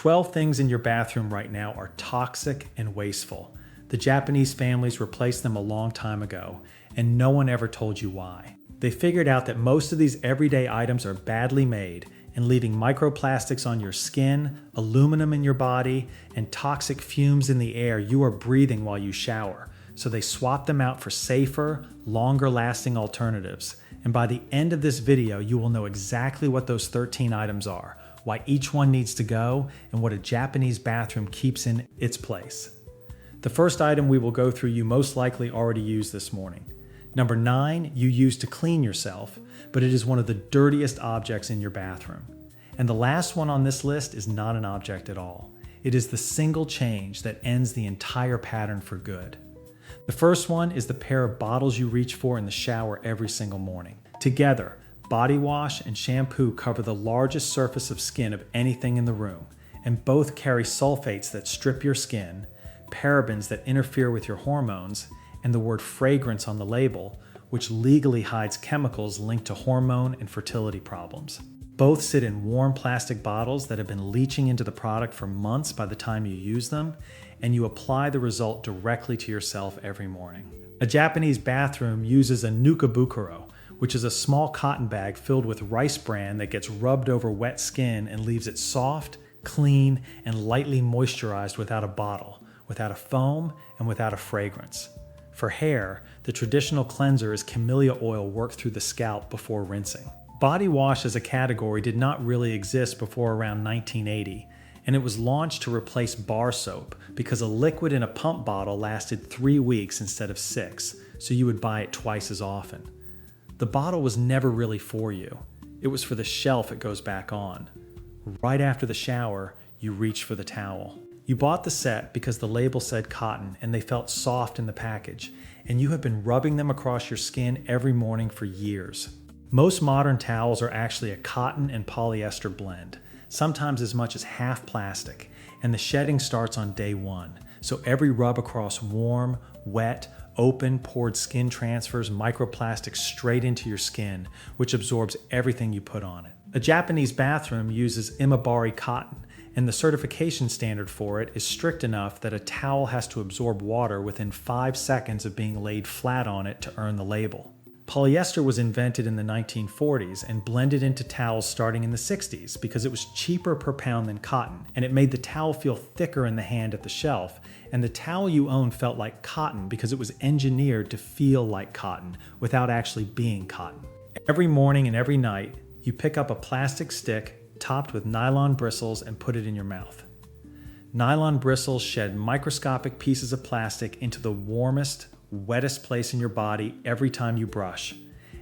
12 things in your bathroom right now are toxic and wasteful. The Japanese families replaced them a long time ago, and no one ever told you why. They figured out that most of these everyday items are badly made and leaving microplastics on your skin, aluminum in your body, and toxic fumes in the air you are breathing while you shower. So they swapped them out for safer, longer-lasting alternatives. And by the end of this video, you will know exactly what those 13 items are, why each one needs to go, and what a Japanese bathroom keeps in its place. The first item we will go through you most likely already used this morning. Number 9, you use to clean yourself, but it is one of the dirtiest objects in your bathroom. And the last one on this list is not an object at all. It is the single change that ends the entire pattern for good. The first one is the pair of bottles you reach for in the shower every single morning. Together, body wash and shampoo cover the largest surface of skin of anything in the room, and both carry sulfates that strip your skin, parabens that interfere with your hormones, and the word fragrance on the label, which legally hides chemicals linked to hormone and fertility problems. Both sit in warm plastic bottles that have been leaching into the product for months by the time you use them, and you apply the result directly to yourself every morning. A Japanese bathroom uses a nukabukuro, which is a small cotton bag filled with rice bran that gets rubbed over wet skin and leaves it soft, clean, and lightly moisturized without a bottle, without a foam, and without a fragrance. For hair, the traditional cleanser is camellia oil worked through the scalp before rinsing. Body wash as a category did not really exist before around 1980, and it was launched to replace bar soap because a liquid in a pump bottle lasted 3 weeks instead of 6, so you would buy it twice as often. The bottle was never really for you. It was for the shelf it goes back on. Right after the shower, you reach for the towel. You bought the set because the label said cotton and they felt soft in the package, and you have been rubbing them across your skin every morning for years. Most modern towels are actually a cotton and polyester blend, sometimes as much as half plastic, and the shedding starts on day 1, so every rub across warm, wet, open, poured skin transfers microplastics straight into your skin, which absorbs everything you put on it. A Japanese bathroom uses imabari cotton, and the certification standard for it is strict enough that a towel has to absorb water within 5 seconds of being laid flat on it to earn the label. Polyester was invented in the 1940s and blended into towels starting in the 60s because it was cheaper per pound than cotton, and it made the towel feel thicker in the hand at the shelf, and the towel you owned felt like cotton because it was engineered to feel like cotton without actually being cotton. Every morning and every night, you pick up a plastic stick topped with nylon bristles and put it in your mouth. Nylon bristles shed microscopic pieces of plastic into the warmest, wettest place in your body every time you brush,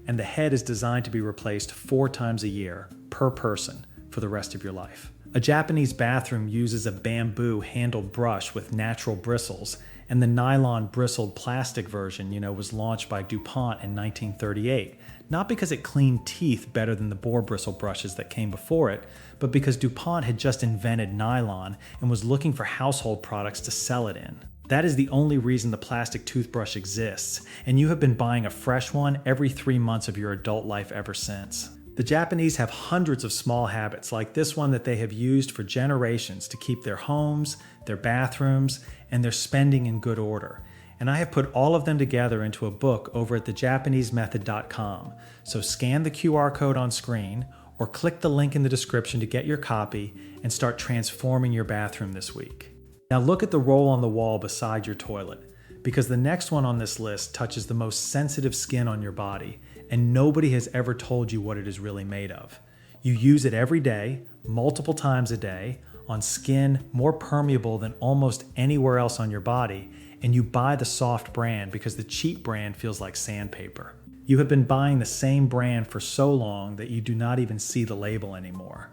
and the head is designed to be replaced 4 times a year per person for the rest of your life. A Japanese bathroom uses a bamboo handled brush with natural bristles, and the nylon bristled plastic version, was launched by DuPont in 1938. Not because it cleaned teeth better than the boar bristle brushes that came before it, but because DuPont had just invented nylon and was looking for household products to sell it in. That is the only reason the plastic toothbrush exists, and you have been buying a fresh one every 3 months of your adult life ever since. The Japanese have hundreds of small habits like this one that they have used for generations to keep their homes, their bathrooms, and their spending in good order. And I have put all of them together into a book over at thejapanesemethod.com. So scan the QR code on screen or click the link in the description to get your copy and start transforming your bathroom this week. Now look at the roll on the wall beside your toilet, because the next one on this list touches the most sensitive skin on your body, and nobody has ever told you what it is really made of. You use it every day, multiple times a day, on skin more permeable than almost anywhere else on your body, and you buy the soft brand because the cheap brand feels like sandpaper. You have been buying the same brand for so long that you do not even see the label anymore.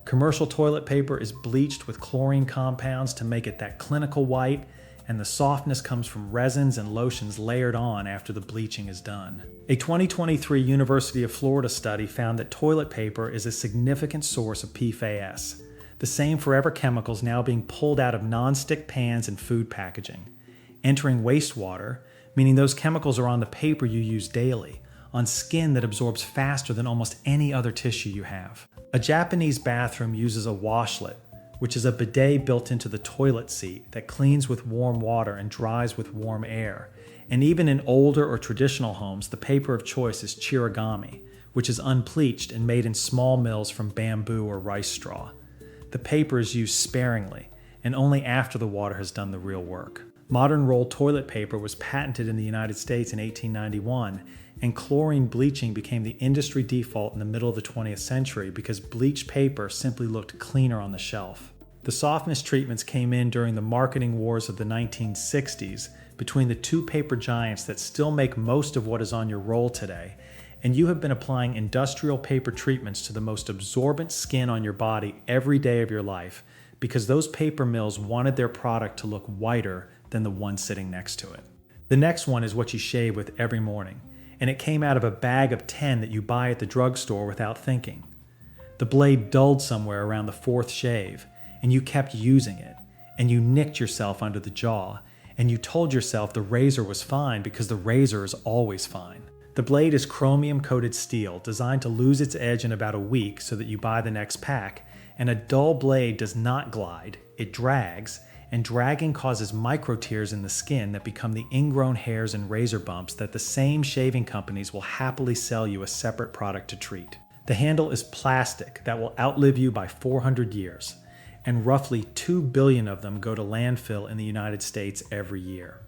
Commercial toilet paper is bleached with chlorine compounds to make it that clinical white, and the softness comes from resins and lotions layered on after the bleaching is done. A 2023 University of Florida study found that toilet paper is a significant source of PFAS, the same forever chemicals now being pulled out of non-stick pans and food packaging, entering wastewater, meaning those chemicals are on the paper you use daily, on skin that absorbs faster than almost any other tissue you have. A Japanese bathroom uses a washlet, which is a bidet built into the toilet seat that cleans with warm water and dries with warm air. And even in older or traditional homes, the paper of choice is chirigami, which is unpleached and made in small mills from bamboo or rice straw. The paper is used sparingly, and only after the water has done the real work. Modern rolled toilet paper was patented in the United States in 1891, and chlorine bleaching became the industry default in the middle of the 20th century because bleached paper simply looked cleaner on the shelf. The softness treatments came in during the marketing wars of the 1960s between the two paper giants that still make most of what is on your roll today, and you have been applying industrial paper treatments to the most absorbent skin on your body every day of your life because those paper mills wanted their product to look whiter than the one sitting next to it. The next one is what you shave with every morning, and it came out of a bag of 10 that you buy at the drugstore without thinking. The blade dulled somewhere around the fourth shave, and you kept using it, and you nicked yourself under the jaw, and you told yourself the razor was fine because the razor is always fine. The blade is chromium-coated steel designed to lose its edge in about a week so that you buy the next pack, and a dull blade does not glide, it drags, and dragging causes micro tears in the skin that become the ingrown hairs and razor bumps that the same shaving companies will happily sell you a separate product to treat. The handle is plastic that will outlive you by 400 years, and roughly 2 billion of them go to landfill in the United States every year.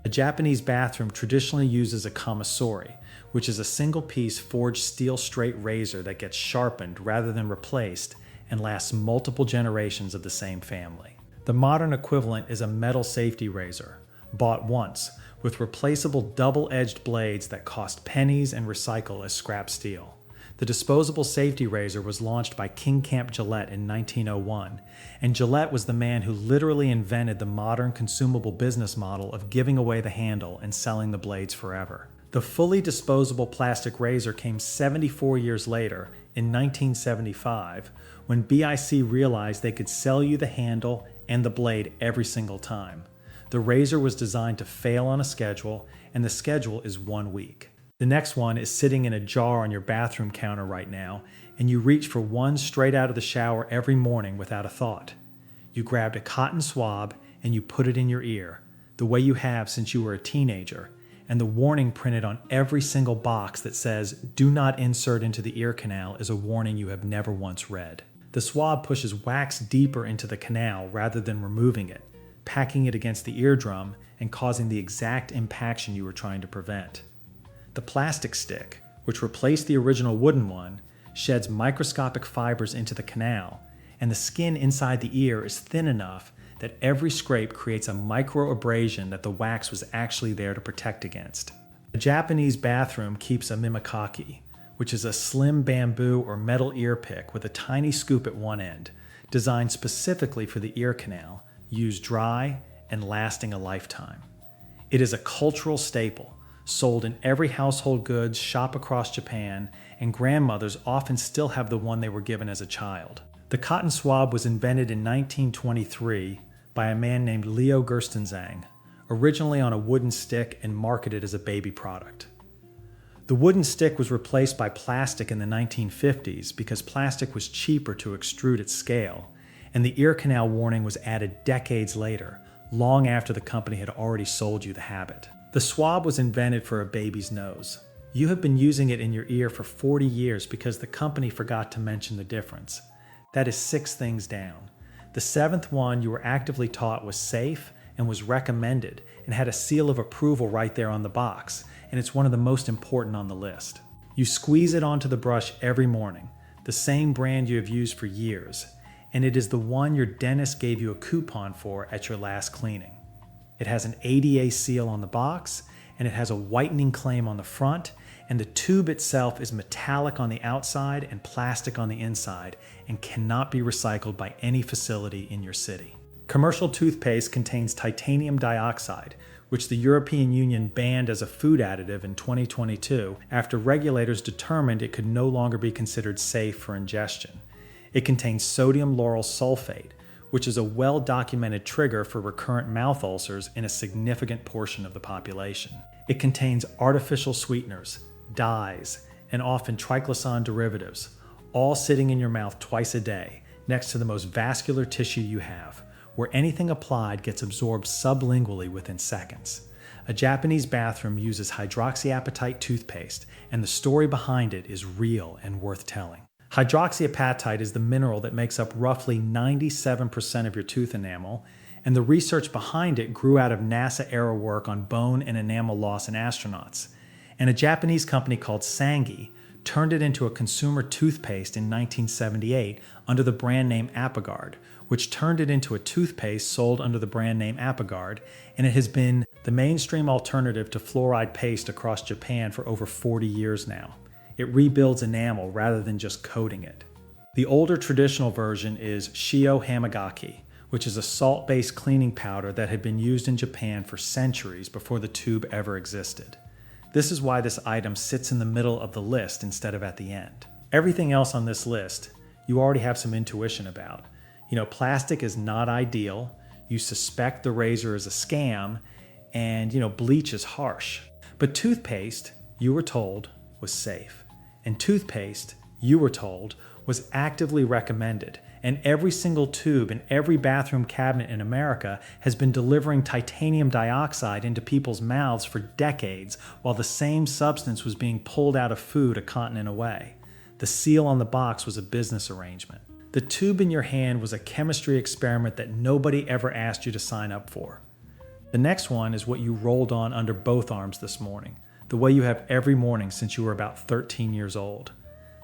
A Japanese bathroom traditionally uses a kamasori, which is a single-piece forged steel straight razor that gets sharpened rather than replaced and lasts multiple generations of the same family. The modern equivalent is a metal safety razor, bought once, with replaceable double-edged blades that cost pennies and recycle as scrap steel. The disposable safety razor was launched by King Camp Gillette in 1901, and Gillette was the man who literally invented the modern consumable business model of giving away the handle and selling the blades forever. The fully disposable plastic razor came 74 years later, in 1975, when BIC realized they could sell you the handle and the blade every single time. The razor was designed to fail on a schedule, and the schedule is 1 week. The next one is sitting in a jar on your bathroom counter right now, and you reach for one straight out of the shower every morning without a thought. You grabbed a cotton swab and you put it in your ear, the way you have since you were a teenager, and the warning printed on every single box that says, "Do not insert into the ear canal," is a warning you have never once read. The swab pushes wax deeper into the canal rather than removing it, packing it against the eardrum and causing the exact impaction you were trying to prevent. The plastic stick, which replaced the original wooden one, sheds microscopic fibers into the canal, and the skin inside the ear is thin enough that every scrape creates a micro abrasion that the wax was actually there to protect against. A Japanese bathroom keeps a mimikaki, which is a slim bamboo or metal ear pick with a tiny scoop at one end, designed specifically for the ear canal, used dry and lasting a lifetime. It is a cultural staple, sold in every household goods shop across Japan, and grandmothers often still have the one they were given as a child. The cotton swab was invented in 1923 by a man named Leo Gerstenzang, originally on a wooden stick and marketed as a baby product. The wooden stick was replaced by plastic in the 1950s because plastic was cheaper to extrude at scale, and the ear canal warning was added decades later, long after the company had already sold you the habit. The swab was invented for a baby's nose. You have been using it in your ear for 40 years because the company forgot to mention the difference. That is 6 things down. The 7th one you were actively taught was safe and was recommended and had a seal of approval right there on the box, and it's one of the most important on the list. You squeeze it onto the brush every morning, the same brand you have used for years, and it is the one your dentist gave you a coupon for at your last cleaning. It has an ADA seal on the box, and it has a whitening claim on the front, and the tube itself is metallic on the outside and plastic on the inside and cannot be recycled by any facility in your city. Commercial toothpaste contains titanium dioxide, which the European Union banned as a food additive in 2022 after regulators determined it could no longer be considered safe for ingestion. It contains sodium lauryl sulfate, which is a well-documented trigger for recurrent mouth ulcers in a significant portion of the population. It contains artificial sweeteners, dyes, and often triclosan derivatives, all sitting in your mouth twice a day, next to the most vascular tissue you have, where anything applied gets absorbed sublingually within seconds. A Japanese bathroom uses hydroxyapatite toothpaste, and the story behind it is real and worth telling. Hydroxyapatite is the mineral that makes up roughly 97% of your tooth enamel, and the research behind it grew out of NASA-era work on bone and enamel loss in astronauts. And a Japanese company called Sangi turned it into a consumer toothpaste in 1978 under the brand name Apogard, which turned it into a toothpaste sold under the brand name Apogard, and it has been the mainstream alternative to fluoride paste across Japan for over 40 years now. It rebuilds enamel rather than just coating it. The older traditional version is Shio Hamagaki, which is a salt-based cleaning powder that had been used in Japan for centuries before the tube ever existed. This is why this item sits in the middle of the list instead of at the end. Everything else on this list, you already have some intuition about. Plastic is not ideal, you suspect the razor is a scam, and bleach is harsh. But toothpaste, you were told, was safe. And toothpaste, you were told, was actively recommended. And every single tube in every bathroom cabinet in America has been delivering titanium dioxide into people's mouths for decades, while the same substance was being pulled out of food a continent away. The seal on the box was a business arrangement. The tube in your hand was a chemistry experiment that nobody ever asked you to sign up for. The next one is what you rolled on under both arms this morning, the way you have every morning since you were about 13 years old.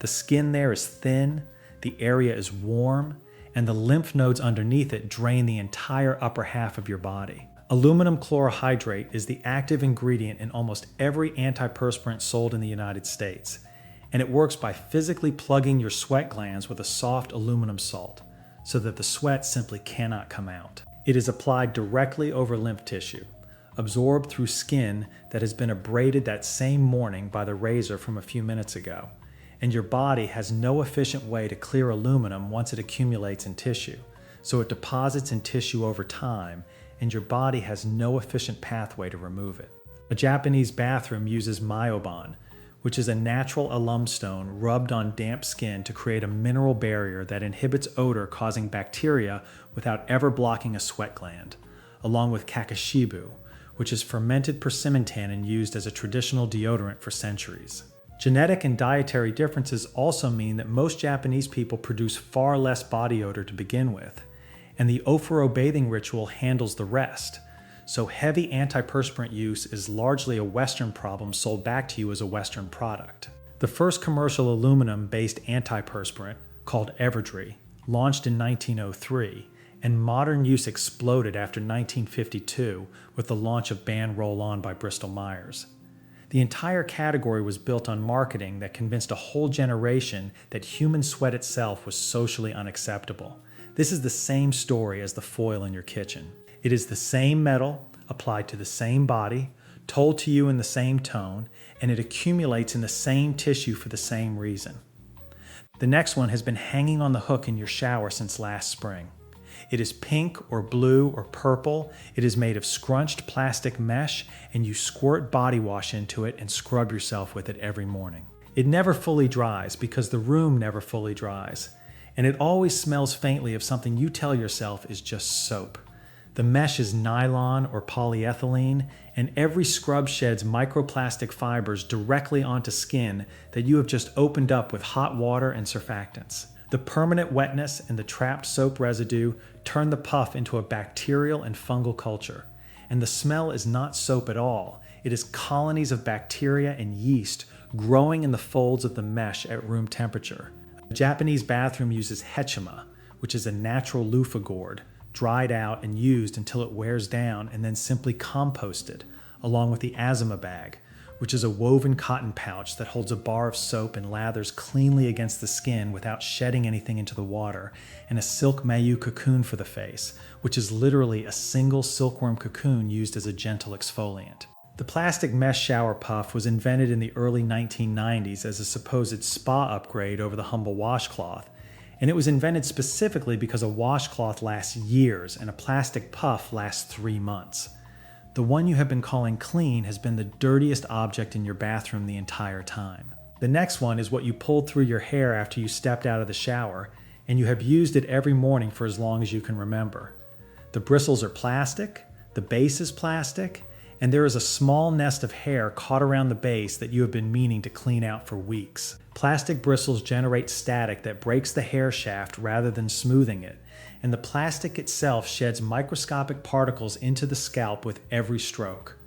The skin there is thin, the area is warm, and the lymph nodes underneath it drain the entire upper half of your body. Aluminum chlorohydrate is the active ingredient in almost every antiperspirant sold in the United States, and it works by physically plugging your sweat glands with a soft aluminum salt so that the sweat simply cannot come out. It is applied directly over lymph tissue, absorbed through skin that has been abraded that same morning by the razor from a few minutes ago, and your body has no efficient way to clear aluminum once it accumulates in tissue, so it deposits in tissue over time, and your body has no efficient pathway to remove it. A Japanese bathroom uses myobon, which is a natural alum stone rubbed on damp skin to create a mineral barrier that inhibits odor causing bacteria without ever blocking a sweat gland, along with kakashibu, which is fermented persimmon tannin used as a traditional deodorant for centuries. Genetic and dietary differences also mean that most Japanese people produce far less body odor to begin with, and the Ofuro bathing ritual handles the rest. So heavy antiperspirant use is largely a Western problem sold back to you as a Western product. The first commercial aluminum-based antiperspirant, called Everdry, launched in 1903, and modern use exploded after 1952 with the launch of Band Roll-On by Bristol-Myers. The entire category was built on marketing that convinced a whole generation that human sweat itself was socially unacceptable. This is the same story as the foil in your kitchen. It is the same metal, applied to the same body, told to you in the same tone, and it accumulates in the same tissue for the same reason. The next one has been hanging on the hook in your shower since last spring. It is pink or blue or purple. It is made of scrunched plastic mesh, and you squirt body wash into it and scrub yourself with it every morning. It never fully dries because the room never fully dries, and it always smells faintly of something you tell yourself is just soap. The mesh is nylon or polyethylene, and every scrub sheds microplastic fibers directly onto skin that you have just opened up with hot water and surfactants. The permanent wetness and the trapped soap residue turn the puff into a bacterial and fungal culture. And the smell is not soap at all. It is colonies of bacteria and yeast growing in the folds of the mesh at room temperature. A Japanese bathroom uses hechima, which is a natural loofah gourd, dried out and used until it wears down and then simply composted, along with the Azuma bag, which is a woven cotton pouch that holds a bar of soap and lathers cleanly against the skin without shedding anything into the water, and a silk mayu cocoon for the face, which is literally a single silkworm cocoon used as a gentle exfoliant. The plastic mesh shower puff was invented in the early 1990s as a supposed spa upgrade over the humble washcloth, and it was invented specifically because a washcloth lasts years and a plastic puff lasts 3 months. The one you have been calling clean has been the dirtiest object in your bathroom the entire time. The next one is what you pulled through your hair after you stepped out of the shower, and you have used it every morning for as long as you can remember. The bristles are plastic, the base is plastic, and there is a small nest of hair caught around the base that you have been meaning to clean out for weeks. Plastic bristles generate static that breaks the hair shaft rather than smoothing it, and the plastic itself sheds microscopic particles into the scalp with every stroke.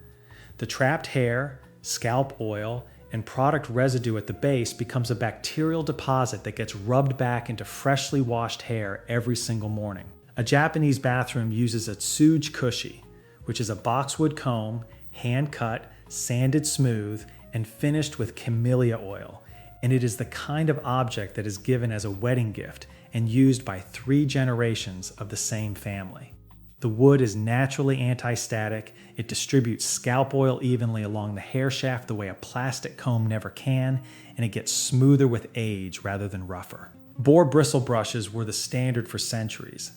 The trapped hair, scalp oil, and product residue at the base becomes a bacterial deposit that gets rubbed back into freshly washed hair every single morning. A Japanese bathroom uses a tsuge kushi, which is a boxwood comb, hand-cut, sanded smooth, and finished with camellia oil, and it is the kind of object that is given as a wedding gift and used by 3 generations of the same family. The wood is naturally anti-static, it distributes scalp oil evenly along the hair shaft the way a plastic comb never can, and it gets smoother with age rather than rougher. Boar bristle brushes were the standard for centuries,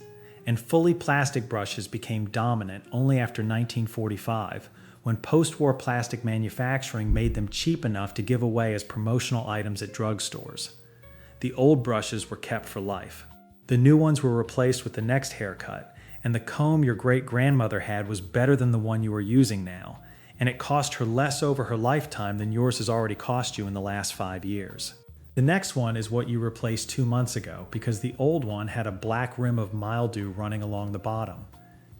and fully plastic brushes became dominant only after 1945, when post-war plastic manufacturing made them cheap enough to give away as promotional items at drugstores. The old brushes were kept for life. The new ones were replaced with the next haircut, and the comb your great-grandmother had was better than the one you are using now, and it cost her less over her lifetime than yours has already cost you in the last 5 years. The next one is what you replaced 2 months ago because the old one had a black rim of mildew running along the bottom.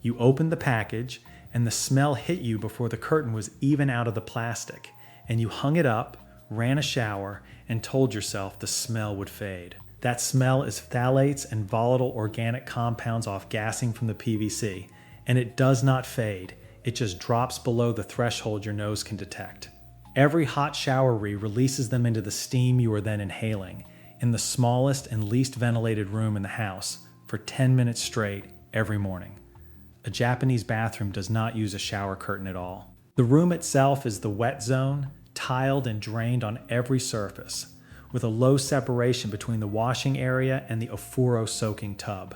You opened the package, and the smell hit you before the curtain was even out of the plastic, and you hung it up, ran a shower, and told yourself the smell would fade. That smell is phthalates and volatile organic compounds off gassing from the PVC, and it does not fade, it just drops below the threshold your nose can detect. Every hot shower releases them into the steam you are then inhaling, in the smallest and least ventilated room in the house, for 10 minutes straight every morning. A Japanese bathroom does not use a shower curtain at all. The room itself is the wet zone, tiled and drained on every surface, with a low separation between the washing area and the ofuro soaking tub.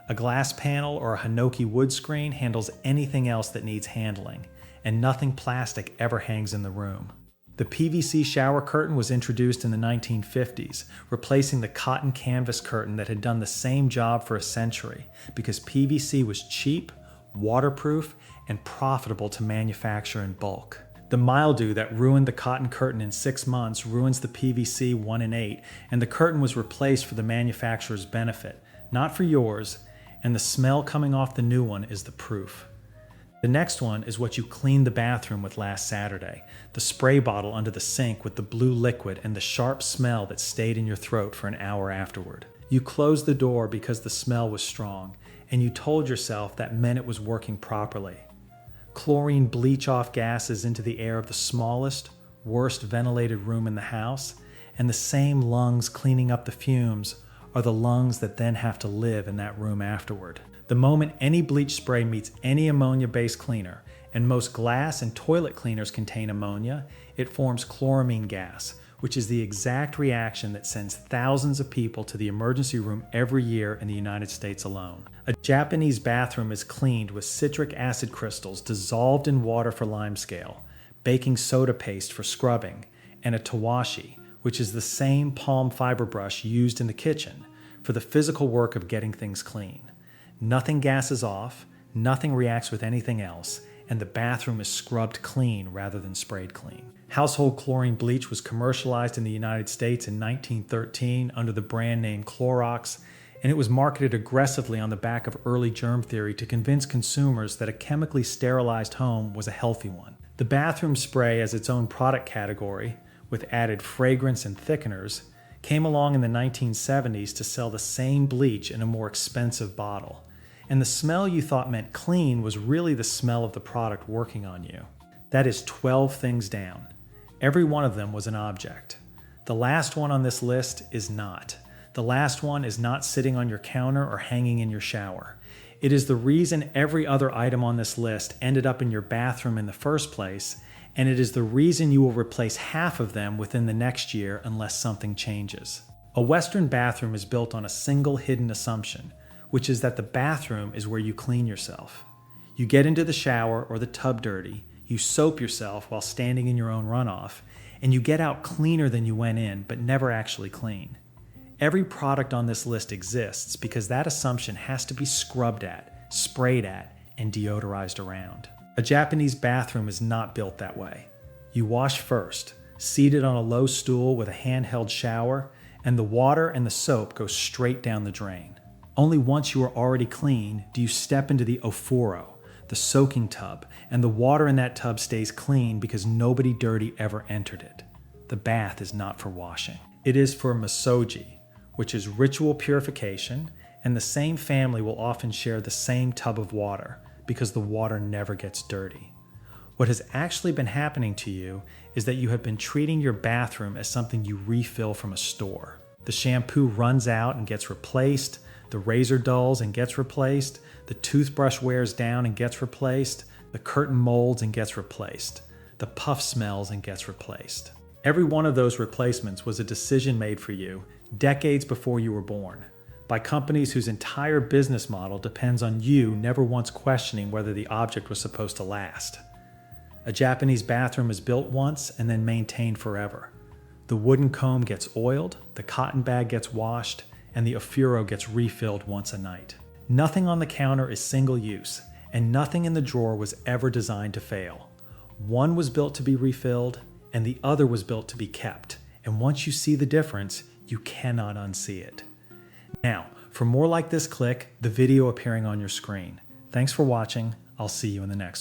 A glass panel or a hinoki wood screen handles anything else that needs handling, and nothing plastic ever hangs in the room. The PVC shower curtain was introduced in the 1950s, replacing the cotton canvas curtain that had done the same job for a century because PVC was cheap, waterproof, and profitable to manufacture in bulk. The mildew that ruined the cotton curtain in 6 months ruins the PVC 1 in 8, and the curtain was replaced for the manufacturer's benefit, not for yours, and the smell coming off the new one is the proof. The next one is what you cleaned the bathroom with last Saturday, the spray bottle under the sink with the blue liquid and the sharp smell that stayed in your throat for an hour afterward. You closed the door because the smell was strong, and you told yourself that meant it was working properly. Chlorine bleach off gases into the air of the smallest, worst ventilated room in the house, and the same lungs cleaning up the fumes are the lungs that then have to live in that room afterward. The moment any bleach spray meets any ammonia-based cleaner, and most glass and toilet cleaners contain ammonia, it forms chloramine gas, which is the exact reaction that sends thousands of people to the emergency room every year in the United States alone. A Japanese bathroom is cleaned with citric acid crystals dissolved in water for limescale, baking soda paste for scrubbing, and a tawashi, which is the same palm fiber brush used in the kitchen for the physical work of getting things clean. Nothing gases off, nothing reacts with anything else, and the bathroom is scrubbed clean rather than sprayed clean. Household chlorine bleach was commercialized in the United States in 1913 under the brand name Clorox, and it was marketed aggressively on the back of early germ theory to convince consumers that a chemically sterilized home was a healthy one. The bathroom spray as its own product category, with added fragrance and thickeners, came along in the 1970s to sell the same bleach in a more expensive bottle. And the smell you thought meant clean was really the smell of the product working on you. That is 12 things down. Every one of them was an object. The last one on this list is not. The last one is not sitting on your counter or hanging in your shower. It is the reason every other item on this list ended up in your bathroom in the first place, and it is the reason you will replace half of them within the next year unless something changes. A Western bathroom is built on a single hidden assumption, which is that the bathroom is where you clean yourself. You get into the shower or the tub dirty, you soap yourself while standing in your own runoff, and you get out cleaner than you went in, but never actually clean. Every product on this list exists because that assumption has to be scrubbed at, sprayed at, and deodorized around. A Japanese bathroom is not built that way. You wash first, seated on a low stool with a handheld shower, and the water and the soap go straight down the drain. Only once you are already clean do you step into the ofuro, the soaking tub, and the water in that tub stays clean because nobody dirty ever entered it. The bath is not for washing. It is for misogi, which is ritual purification, and the same family will often share the same tub of water because the water never gets dirty. What has actually been happening to you is that you have been treating your bathroom as something you refill from a store. The shampoo runs out and gets replaced, the razor dulls and gets replaced, the toothbrush wears down and gets replaced, the curtain molds and gets replaced, the puff smells and gets replaced. Every one of those replacements was a decision made for you decades before you were born, by companies whose entire business model depends on you never once questioning whether the object was supposed to last. A Japanese bathroom is built once and then maintained forever. The wooden comb gets oiled, the cotton bag gets washed, and the ofuro gets refilled once a night. Nothing on the counter is single use, and nothing in the drawer was ever designed to fail. One was built to be refilled, and the other was built to be kept. And once you see the difference, you cannot unsee it. Now, for more like this, click the video appearing on your screen. Thanks for watching. I'll see you in the next one.